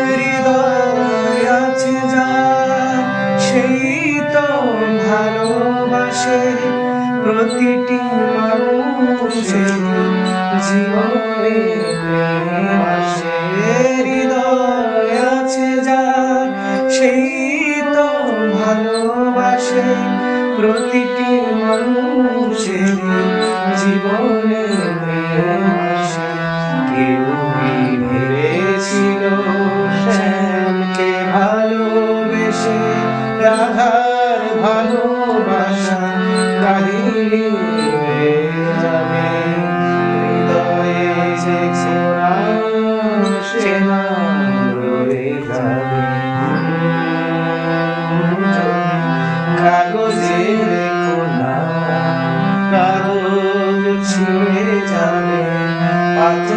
হৃদয় আছে যার সেই তো ভালোবাসে প্রতিটি মানুষের জীবনে প্রেম আসে। হৃদয় আছে যার সেই তো ভালোবাসে প্রতিটি মানুষের জীবনে প্রেম আসে। কেউ কি ভেবেছিল শ্যামকে ভালোবেসে রাধার ভালোবাসা কাহিনী হয়ে যাবে? হৃদয়ে যে ছোঁয়া সে না